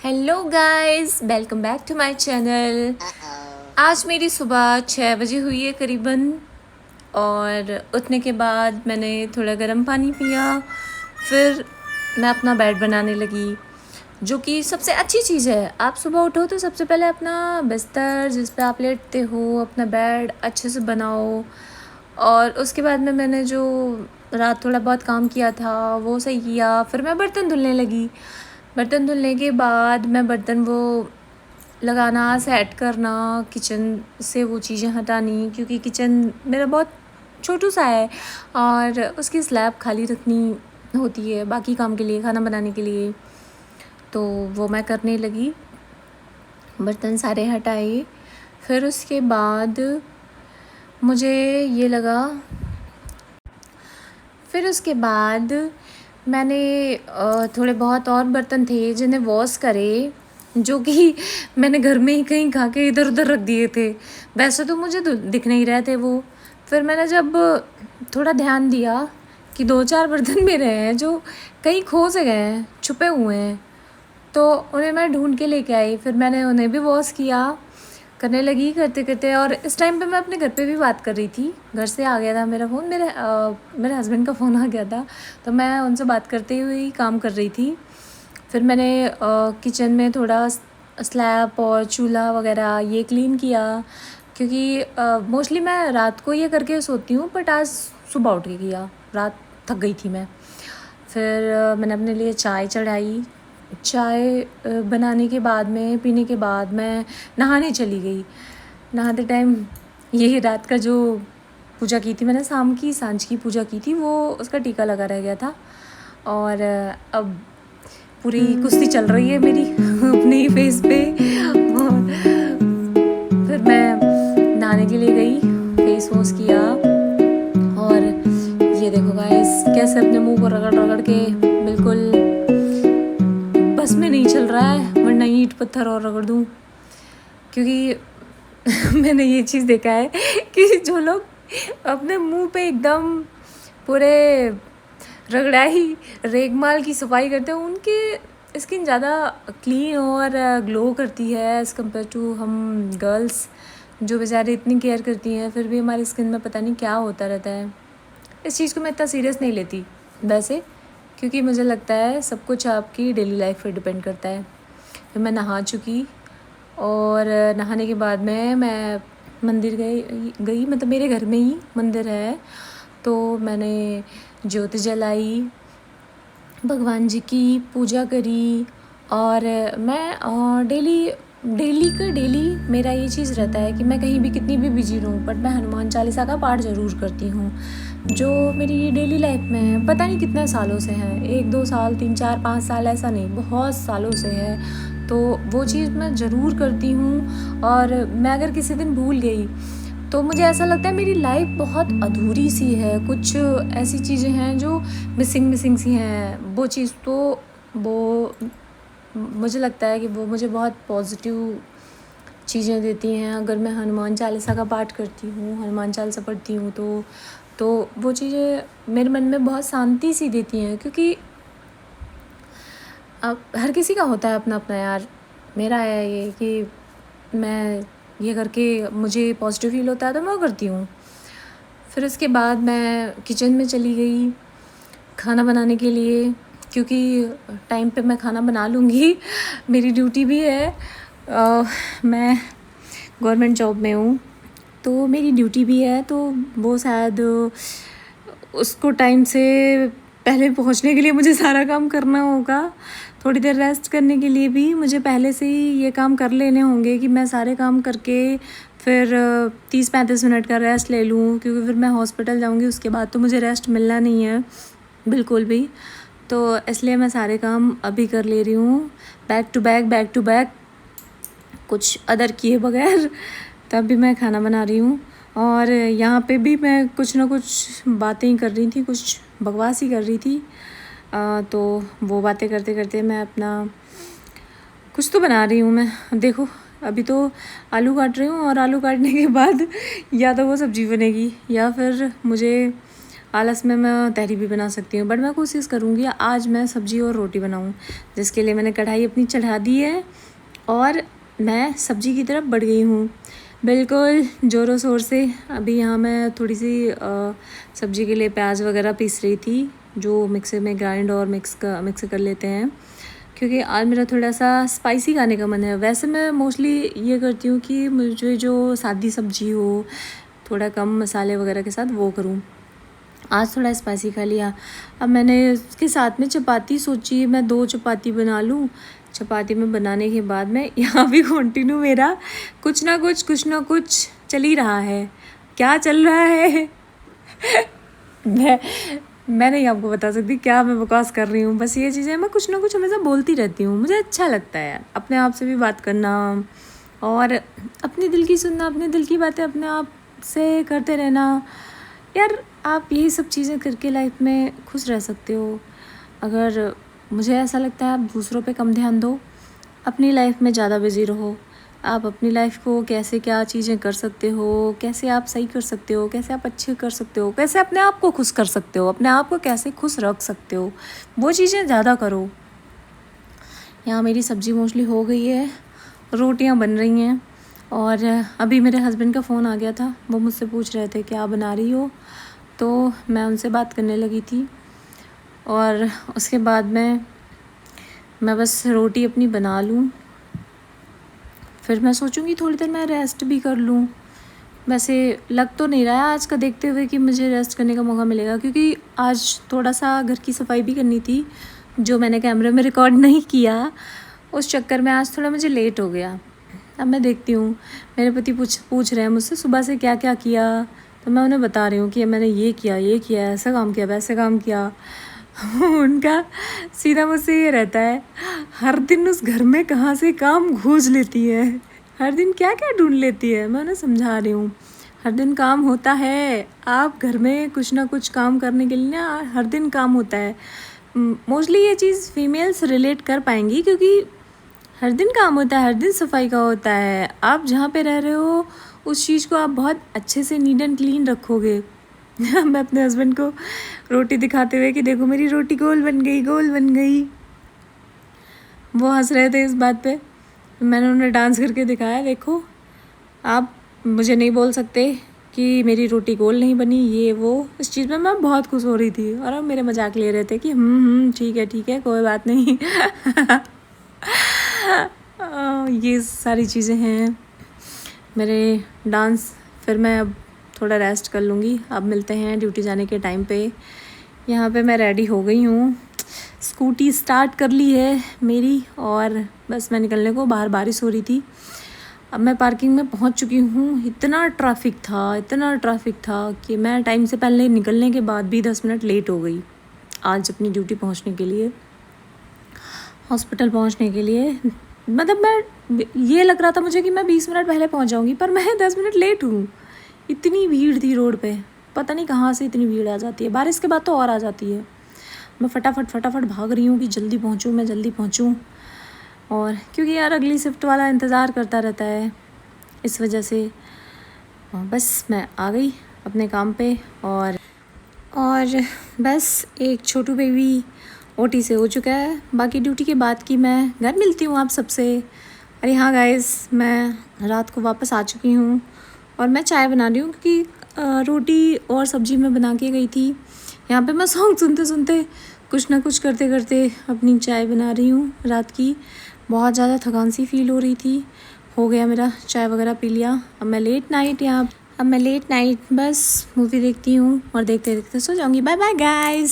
Hello guys, welcome back to my channel. आज मेरी सुबह 6 बजे हुई है करीबन। और उठने के बाद मैंने थोड़ा गर्म पानी पिया। फिर मैं अपना बेड बनाने लगी, जो कि सबसे अच्छी चीज़ है। आप सुबह उठो तो सबसे पहले अपना बिस्तर जिस पे आप लेटते हो, अपना बेड अच्छे से बनाओ। और उसके बाद में मैंने जो रात थोड़ा बहुत काम किया था वो सही किया। फिर मैं बर्तन धुलने लगी। बर्तन धुलने के बाद मैं बर्तन वो लगाना, सेट करना, किचन से वो चीज़ें हटानी, क्योंकि किचन मेरा बहुत छोटू सा है और उसकी स्लैब खाली रखनी होती है बाकी काम के लिए, खाना बनाने के लिए। तो वो मैं करने लगी, बर्तन सारे हटाए। फिर उसके बाद मुझे ये लगा, फिर उसके बाद मैंने थोड़े बहुत और बर्तन थे जिन्हें वॉश करे, जो कि मैंने घर में ही कहीं खा के इधर उधर रख दिए थे। वैसे तो मुझे दिख नहीं रहे थे वो। फिर मैंने जब थोड़ा ध्यान दिया कि 2-4 बर्तन मेरे हैं जो कहीं खो से गए हैं, छुपे हुए हैं, तो उन्हें मैं ढूंढ के लेके आई। फिर मैंने उन्हें भी वॉश किया, करने लगी करते करते। और इस टाइम पे मैं अपने घर पे भी बात कर रही थी। घर से आ गया था मेरा फ़ोन, मेरे हस्बैंड का फ़ोन आ गया था, तो मैं उनसे बात करते हुए ही काम कर रही थी। फिर मैंने किचन में थोड़ा स्लैब और चूल्हा वगैरह ये क्लीन किया, क्योंकि मोस्टली मैं रात को ये करके सोती हूँ, बट आज सुबह उठ के किया। रात थक गई थी मैं। फिर मैंने अपने लिए चाय चढ़ाई। चाय बनाने के बाद में, पीने के बाद मैं नहाने चली गई। नहाते टाइम यही रात का जो पूजा की थी मैंने, शाम की सांझ की पूजा की थी, वो उसका टीका लगा रह गया था। और अब पूरी कुश्ती चल रही है मेरी अपने ही फेस पे। और फिर मैं नहाने के लिए गई, फेस वॉश किया। और ये देखो गाइस, कैसे अपने मुंह को रगड़ रगड़ के बिल्कुल बस में नहीं चल रहा है, वरना ईंट पत्थर और रगड़ दूँ। क्योंकि मैंने ये चीज़ देखा है कि जो लोग अपने मुंह पे एकदम पूरे रगड़ाई रेगमाल की सफाई करते हैं, उनकी स्किन ज़्यादा क्लीन और ग्लो करती है एज़ कम्पेयर टू हम गर्ल्स, जो बेचारे इतनी केयर करती हैं फिर भी हमारी स्किन में पता नहीं क्या होता रहता है। इस चीज़ को मैं इतना सीरियस नहीं लेती वैसे, क्योंकि मुझे लगता है सब कुछ आपकी डेली लाइफ पे डिपेंड करता है। फिर मैं नहा चुकी, और नहाने के बाद में मैं मंदिर गई, मतलब मेरे घर में ही मंदिर है, तो मैंने ज्योति जलाई, भगवान जी की पूजा करी। और मैं डेली मेरा ये चीज़ रहता है कि मैं कहीं भी कितनी भी बिजी रहूँ, बट मैं हनुमान चालीसा का पाठ ज़रूर करती हूँ, जो मेरी डेली लाइफ में है। पता नहीं कितने सालों से है, 1-2 साल, 3-4-5 साल, ऐसा नहीं, बहुत सालों से है। तो वो चीज़ मैं ज़रूर करती हूँ। और मैं अगर किसी दिन भूल गई तो मुझे ऐसा लगता है मेरी लाइफ बहुत अधूरी सी है, कुछ ऐसी चीज़ें हैं जो मिसिंग सी हैं। वो चीज़ तो वो मुझे लगता है कि वो मुझे बहुत पॉजिटिव चीज़ें देती हैं। अगर मैं हनुमान चालीसा का पाठ करती हूँ, हनुमान चालीसा पढ़ती हूँ, तो वो चीज़ें मेरे मन में बहुत शांति सी देती हैं। क्योंकि अब हर किसी का होता है अपना अपना यार। मेरा है ये कि मैं ये करके मुझे पॉजिटिव फील होता है तो मैं वो करती हूँ। फिर उसके बाद मैं किचन में चली गई खाना बनाने के लिए, क्योंकि टाइम पे मैं खाना बना लूँगी। मेरी ड्यूटी भी है, मैं गवर्नमेंट जॉब में हूँ, तो मेरी ड्यूटी भी है, तो वो शायद उसको टाइम से पहले पहुँचने के लिए मुझे सारा काम करना होगा। थोड़ी देर रेस्ट करने के लिए भी मुझे पहले से ही ये काम कर लेने होंगे कि मैं सारे काम करके फिर 30-35 मिनट का रेस्ट ले लूँ, क्योंकि फिर मैं हॉस्पिटल जाऊँगी। उसके बाद तो मुझे रेस्ट मिलना नहीं है बिल्कुल भी। तो इसलिए मैं सारे काम अभी कर ले रही हूँ, बैक टू बैक, कुछ अदर किए बगैर। तब भी मैं खाना बना रही हूँ, और यहाँ पे भी मैं कुछ ना कुछ बातें ही कर रही थी, कुछ बकवास ही कर रही थी। तो वो बातें करते करते मैं अपना कुछ तो बना रही हूँ। मैं देखो, अभी तो आलू काट रही हूँ, और आलू काटने के बाद या तो वो सब्ज़ी बनेगी या फिर मुझे आलस में मैं तहरी भी बना सकती हूँ, बट मैं कोशिश करूँगी आज मैं सब्ज़ी और रोटी बनाऊँ, जिसके लिए मैंने कढ़ाई अपनी चढ़ा दी है और मैं सब्ज़ी की तरफ बढ़ गई हूँ बिल्कुल ज़ोरों शोर से। अभी यहाँ मैं थोड़ी सी सब्ज़ी के लिए प्याज वगैरह पीस रही थी, जो मिक्सर में ग्राइंड और मिक्स कर लेते हैं, क्योंकि आज मेरा थोड़ा सा स्पाइसी खाने का मन है। वैसे मैं मोस्टली ये करती हूँ कि मुझे जो सादी सब्ज़ी हो, थोड़ा कम मसाले वगैरह के साथ वो करूँ। आज थोड़ा स्पाइसी खा लिया। अब मैंने उसके साथ में चपाती सोची, मैं 2 चपाती बना लूँ। चपाती में बनाने के बाद में यहाँ भी कंटिन्यू मेरा कुछ ना कुछ चल ही रहा है। क्या चल रहा है मैं नहीं आपको बता सकती क्या मैं बकवास कर रही हूँ। बस ये चीज़ें मैं कुछ ना कुछ हमेशा बोलती रहती हूँ। मुझे अच्छा लगता है अपने आप से भी बात करना और अपने दिल की सुनना, अपने दिल की बातें अपने आप से करते रहना। यार आप यही सब चीज़ें करके लाइफ में खुश रह सकते हो। अगर मुझे ऐसा लगता है आप दूसरों पे कम ध्यान दो, अपनी लाइफ में ज़्यादा बिजी रहो। आप अपनी लाइफ को कैसे क्या चीज़ें कर सकते हो, कैसे आप सही कर सकते हो, कैसे आप अच्छे कर सकते हो, कैसे अपने आप को खुश कर सकते हो, अपने आप को कैसे खुश रख सकते हो, वो चीज़ें ज़्यादा करो। यहाँ मेरी सब्ज़ी मोस्टली हो गई है, रोटियाँ बन रही हैं और अभी मेरे हस्बैंड का फ़ोन आ गया था। वो मुझसे पूछ रहे थे क्या बना रही हो, तो मैं उनसे बात करने लगी थी और उसके बाद में मैं बस रोटी अपनी बना लूँ, फिर मैं सोचूंगी थोड़ी देर मैं रेस्ट भी कर लूँ। वैसे लग तो नहीं रहा है आज का देखते हुए कि मुझे रेस्ट करने का मौका मिलेगा, क्योंकि आज थोड़ा सा घर की सफाई भी करनी थी जो मैंने कैमरे में रिकॉर्ड नहीं किया। उस चक्कर में आज थोड़ा मुझे लेट हो गया। अब मैं देखती हूँ, मेरे पति पूछ रहे हैं मुझसे सुबह से क्या क्या किया, तो मैं उन्हें बता रही हूँ कि मैंने ये किया, ऐसा काम किया, वैसे काम किया। उनका सीधा मुझसे ये रहता है, हर दिन उस घर में कहाँ से काम घूस लेती है, हर दिन क्या क्या ढूंढ लेती है। मैं उन्हें समझा रही हूँ हर दिन काम होता है, आप घर में कुछ ना कुछ काम करने के लिए ना हर दिन काम होता है। मोस्टली ये चीज़ फीमेल्स रिलेट कर पाएंगी, क्योंकि हर दिन काम होता है, हर दिन सफाई का होता है। आप जहाँ पे रह रहे हो उस चीज़ को आप बहुत अच्छे से नीट एंड क्लीन रखोगे। मैं अपने हस्बैंड को रोटी दिखाते हुए कि देखो मेरी रोटी गोल बन गई। वो हंस रहे थे इस बात पे। मैंने उन्हें डांस करके दिखाया, देखो आप मुझे नहीं बोल सकते कि मेरी रोटी गोल नहीं बनी, ये वो। इस चीज़ में मैं बहुत खुश हो रही थी और अब मेरे मजाक ले रहे थे कि ठीक है कोई बात नहीं। ये सारी चीज़ें हैं मेरे डांस। फिर मैं अब थोड़ा रेस्ट कर लूँगी। अब मिलते हैं ड्यूटी जाने के टाइम पे। यहाँ पे मैं रेडी हो गई हूँ, स्कूटी स्टार्ट कर ली है मेरी और बस मैं निकलने को, बाहर बारिश हो रही थी। अब मैं पार्किंग में पहुँच चुकी हूँ। इतना ट्रैफिक था कि मैं टाइम से पहले निकलने के बाद भी 10 मिनट लेट हो गई आज अपनी ड्यूटी पहुँचने के लिए, हॉस्पिटल पहुँचने के लिए। मतलब मैं ये लग रहा था मुझे कि मैं 20 मिनट पहले पहुँच जाऊँगी, पर मैं 10 मिनट लेट हूँ। इतनी भीड़ थी रोड पे, पता नहीं कहाँ से इतनी भीड़ आ जाती है। बारिश के बाद तो और आ जाती है। मैं फटाफट भाग रही हूँ कि जल्दी पहुँचूँ। और क्योंकि यार अगली शिफ्ट वाला इंतज़ार करता रहता है, इस वजह से बस मैं आ गई अपने काम पे। और बस एक छोटू बेबी ओटी से हो चुका है। बाकी ड्यूटी के बाद की मैं घर मिलती हूँ आप सबसे। अरे हाँ गाइस, मैं रात को वापस आ चुकी हूँ और मैं चाय बना रही हूँ, क्योंकि रोटी और सब्ज़ी मैं बना के गई थी। यहाँ पे मैं सॉन्ग सुनते कुछ ना कुछ करते अपनी चाय बना रही हूँ रात की। बहुत ज़्यादा थकान सी फील हो रही थी। हो गया मेरा चाय वगैरह पी लिया। अब मैं लेट नाइट बस मूवी देखती हूँ और देखते सो जाऊँगी। Bye bye guys.